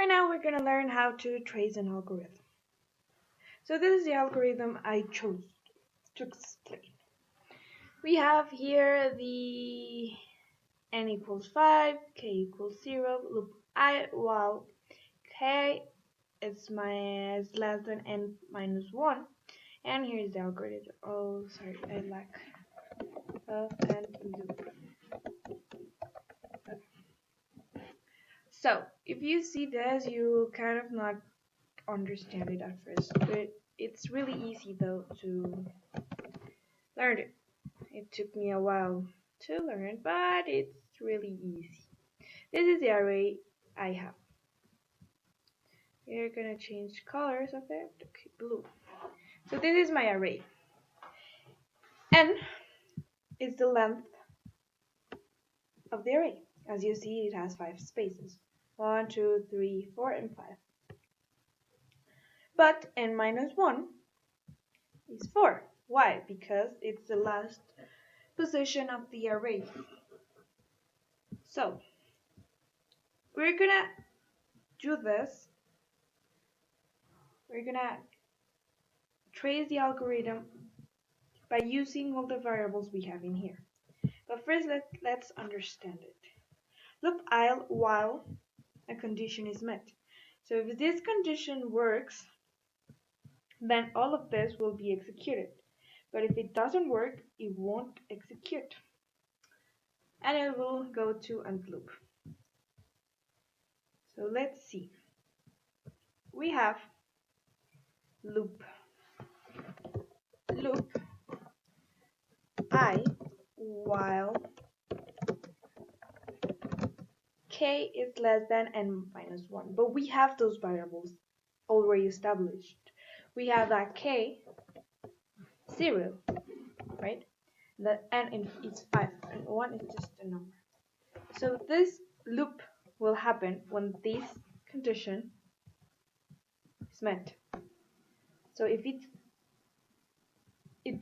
Right now we're going to learn how to trace an algorithm. So this is the algorithm I chose to explain. We have here the n equals 5, k equals 0, loop I while k is less than n minus 1. And here's the algorithm. Oh, sorry, I lack and loop. So if you see this, you kind of not understand it at first, but it's really easy though to learn it. It took me a while to learn, but it's really easy. This is the array I have. We're gonna change colors of it. Okay, blue. So this is my array. N is the length of the array. As you see, it has 5 spaces. 1, 2, 3, 4, and 5. But n minus 1 is 4. Why? Because it's the last position of the array. So we're gonna do this. We're gonna trace the algorithm by using all the variables we have in here. But first let's understand it. Loop while a condition is met. So if this condition works, then all of this will be executed. But if it doesn't work, it won't execute. And it will go to end loop. So let's see. We have loop I while k is less than n minus 1. But we have those variables already established. We have that k 0, right? The n is 5 and 1 is just a number. So this loop will happen when this condition is met. So if if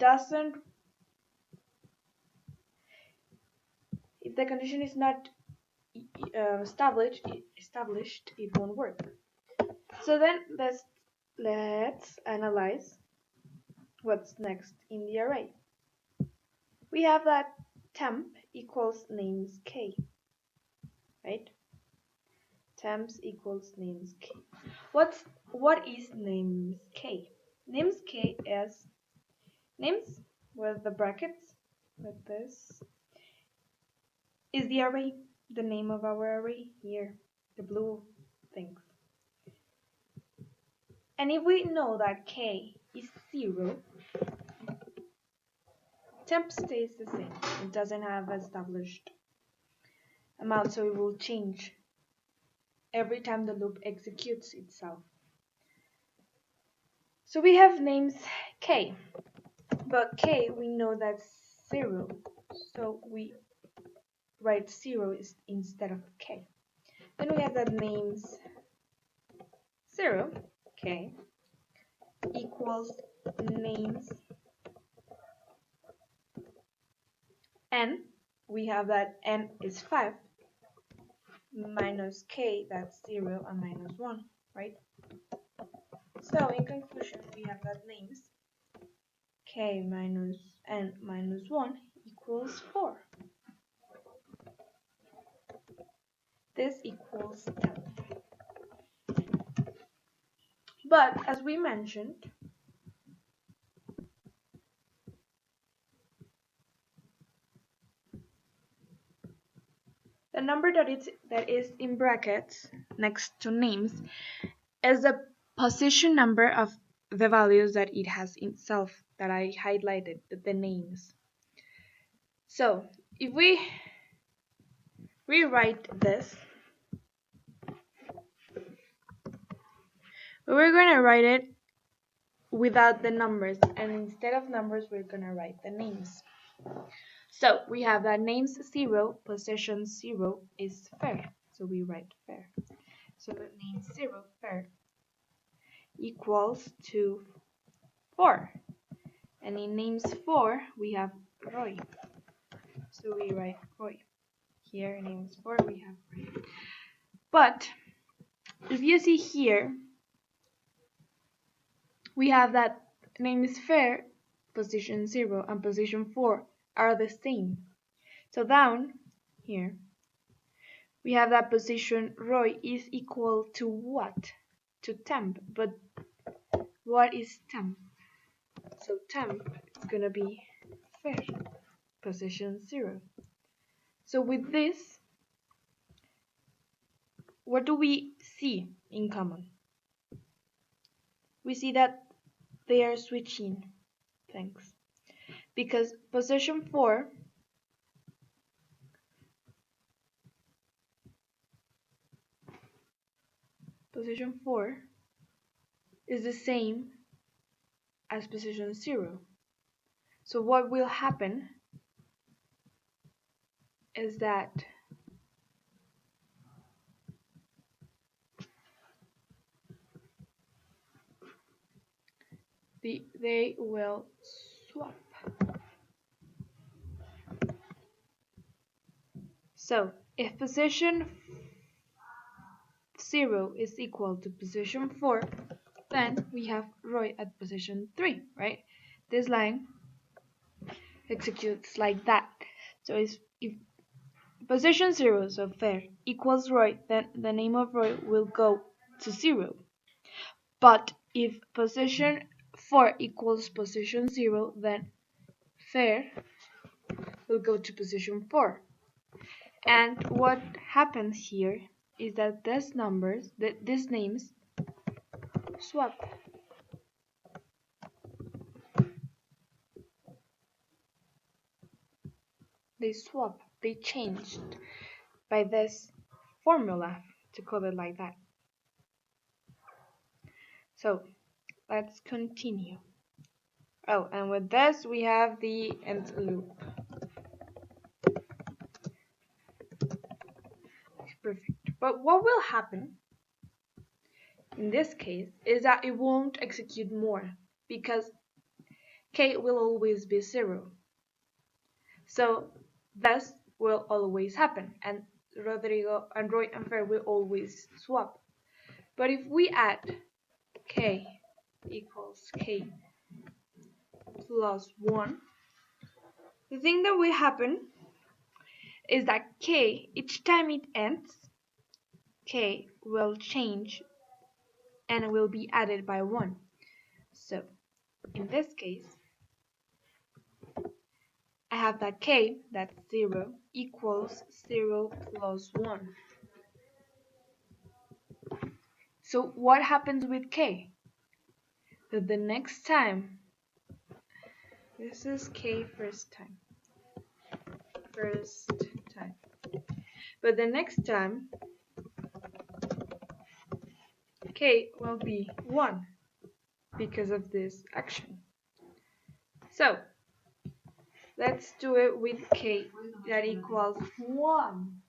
the condition is not established, it won't work. So then let's analyze what's next in the array. We have that temp equals names k, right? Temps equals names k. What is names k? Names k is names with the brackets with this is the array, the name of our array here, the blue things. And if we know that k is 0, temp stays the same. It doesn't have established amount, so it will change every time the loop executes itself. So we have names k, but k we know that's 0, so we write 0 instead of k. Then we have that names 0 k equals names n. We have that n is 5 minus k, that's 0 and minus 1, right? So in conclusion, we have that names k minus n minus 1 equals 4. This equals 10. But as we mentioned, the number that is in brackets next to names is the position number of the values that it has itself, that I highlighted, the names. So if we rewrite this, we're going to write it without the numbers, and instead of numbers we're going to write the names. So we have that names 0, position 0 is fair, so we write fair. So that names 0 fair equals to 4, and in names 4 we have Roy, so we write Roy. Here in names 4 we have Roy. But if you see here, we have that name is fair, position 0 and position 4 are the same. So down here, we have that position Roy is equal to what? To temp. But what is temp? So temp is going to be fair, position 0. So with this, what do we see in common? We see that they are switching things. Because position 4 is the same as position 0. So what will happen is that they will swap. So if position 0 is equal to position 4, then we have Roy at position 3, right? This line executes like that. So if position 0, so fair, equals Roy, then the name of Roy will go to 0. But if position 4 equals position 0, then fair will go to position 4. And what happens here is that these names swap. They swap, they changed by this formula, to call it like that. So let's continue. Oh, and with this we have the end loop. Perfect. But what will happen in this case is that it won't execute more because K will always be 0. So this will always happen, and Rodrigo and Roy and Fair will always swap. But if we add K equals K plus 1, the thing that will happen is that K, each time it ends, K will change and will be added by 1. So in this case, I have that K, that's 0, equals 0 plus 1. So what happens with K? That the next time, this is K first time, but the next time K will be 1 because of this action. So let's do it with K that equals 1.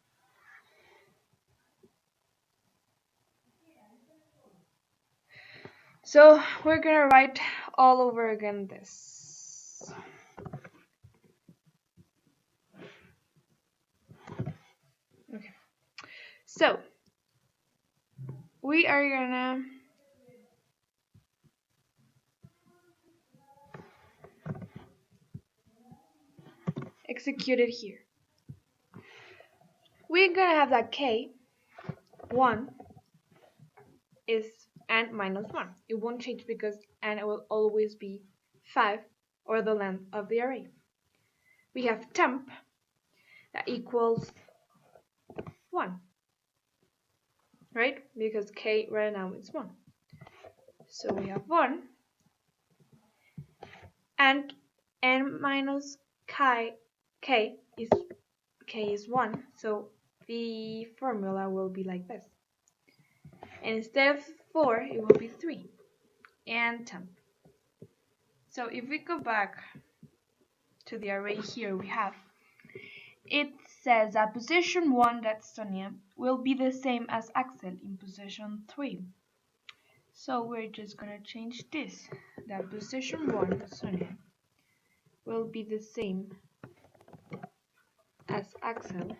So we're gonna write all over again this. Okay. So we are gonna execute it here. We're gonna have that K 1 is and minus 1. It won't change because and it will always be 5, or the length of the array. We have temp that equals 1, right? Because K right now is 1. So we have 1 and n minus K is 1, so the formula will be like this. And instead of 4, it will be 3 and temp. So if we go back to the array here we have, it says that position 1, that's Sonia, will be the same as Axel in position 3. So we're just gonna change this, that position 1, Sonia, will be the same as Axel,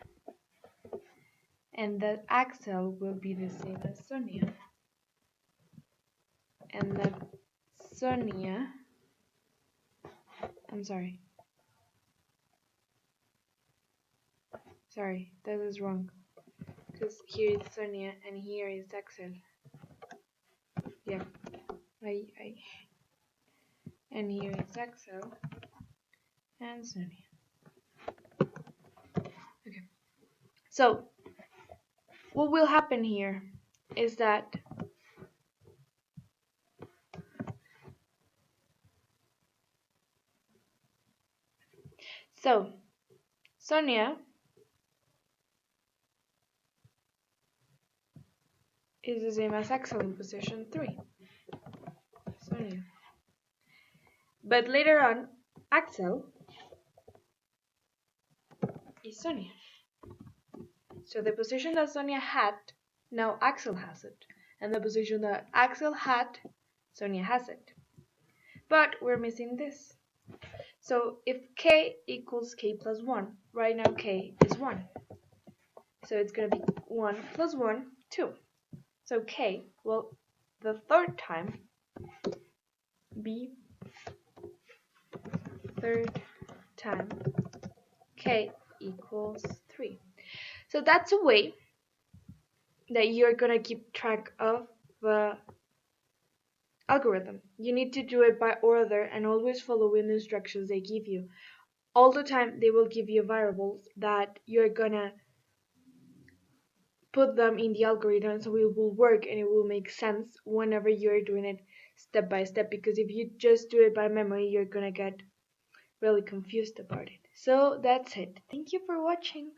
and that Axel will be the same as Sonia, and that Sonia, I'm sorry, that is wrong, because here is Sonia and here is Axel. Yeah, and here is Axel and Sonia. Okay, so what will happen here is that Sonia is the same as Axel in position 3. Sonia. But later on, Axel is Sonia. So the position that Sonia had, now Axel has it. And the position that Axel had, Sonia has it. But we're missing this. So if k equals k plus 1, right now k is 1. So it's going to be 1 plus 1, 2. So k will, the third time, be third time k equals 3. So that's a way that you're going to keep track of the algorithm. You need to do it by order and always following the instructions they give you. All the time they will give you variables that you're gonna put them in the algorithm so it will work and it will make sense whenever you're doing it step by step, because if you just do it by memory you're gonna get really confused about it. So that's it. Thank you for watching.